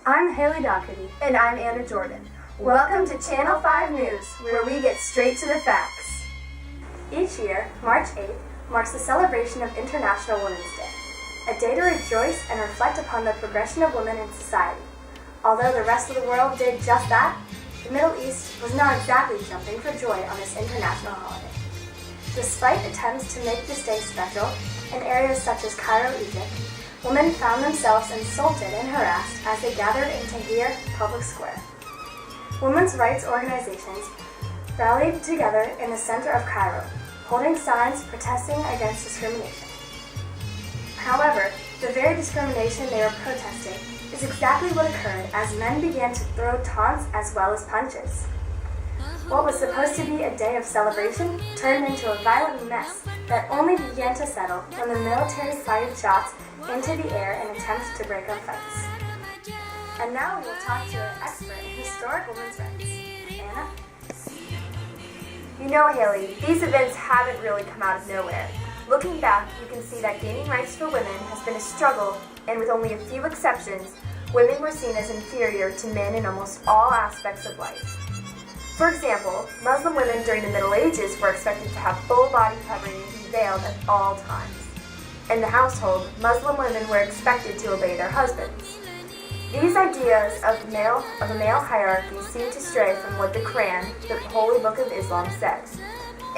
I'm Haley Doherty. And I'm Anna Jordan. Welcome to Channel 5 News, where we get straight to the facts. Each year, March 8th marks the celebration of International Women's Day, a day to rejoice and reflect upon the progression of women in society. Although the rest of the world did just that, the Middle East was not exactly jumping for joy on this international holiday. Despite attempts to make this day special in areas such as Cairo, Egypt, women found themselves insulted and harassed as they gathered in Tahrir Public Square. Women's rights organizations rallied together in the center of Cairo, holding signs protesting against discrimination. However, the very discrimination they were protesting is exactly what occurred as men began to throw taunts as well as punches. What was supposed to be a day of celebration turned into a violent mess that only began to settle when the military fired shots into the air in attempts to break up fights. And now we will talk to an expert in historic women's rights. Anna? You know, Haley, these events haven't really come out of nowhere. Looking back, you can see that gaining rights for women has been a struggle, and with only a few exceptions, women were seen as inferior to men in almost all aspects of life. For example, Muslim women during the Middle Ages were expected to have full body covering and be veiled at all times. In the household, Muslim women were expected to obey their husbands. These ideas of a male hierarchy seem to stray from what the Quran, the holy book of Islam, says.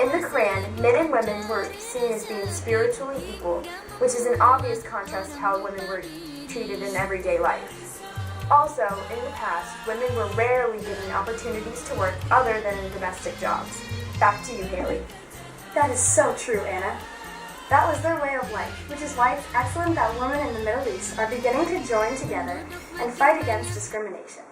In the Quran, men and women were seen as being spiritually equal, which is an obvious contrast to how women were treated in everyday life. Also, in the past, women were rarely given opportunities to work other than in domestic jobs. Back to you, Haley. That is so true, Anna. That was their way of life, which is why it's excellent that women in the Middle East are beginning to join together and fight against discrimination.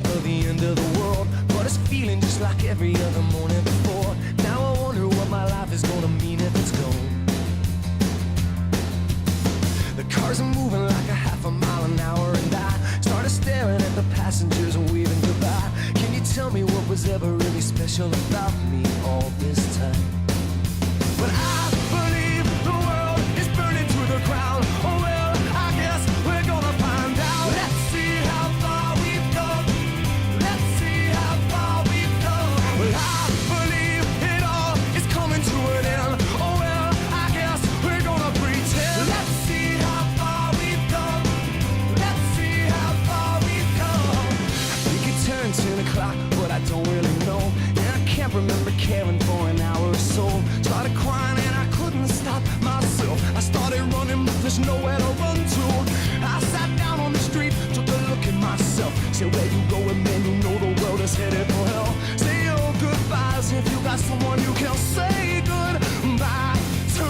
Of the end of the world, but it's feeling just like every other morning before. Now I wonder what my life is gonna mean if it's gone. The cars are moving like a half a mile an hour, and I started staring at the passengers and waving goodbye. Can you tell me what was ever really special about me all this time? But I believe the world is burning to the ground. Oh well, I guess we're gonna find out. Let's see how far we've come. I believe it all is coming to an end. Oh well, I guess we're gonna pretend. Let's see how far we've come. Let's see how far we've come. We could turn 10 o'clock, but I don't really know. And I can't remember caring for an hour or so. Started crying and I couldn't stop myself. I started running, but there's nowhere to run to. I sat down on the street, took a look at myself. Said, where you going, man? You know the world is headed for hell. Say your goodbyes if you got someone you can say goodbye to.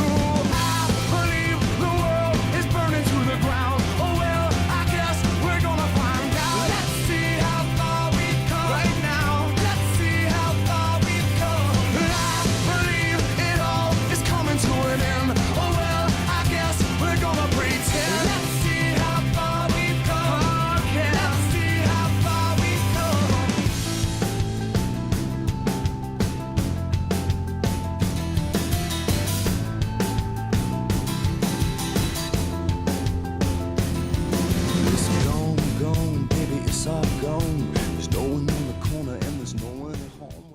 I believe the world is burning to the ground. Oh well, I guess we're gonna find out. Let's see how far we've come right now. Let's see how far we've come. I believe it all is coming to an end. Oh well, I guess we're gonna pretend. Let's see how far we've come. Okay. Let's see how far we've come. It's gone, gone, baby, it's all gone. There's no one in the corner and there's no one at home.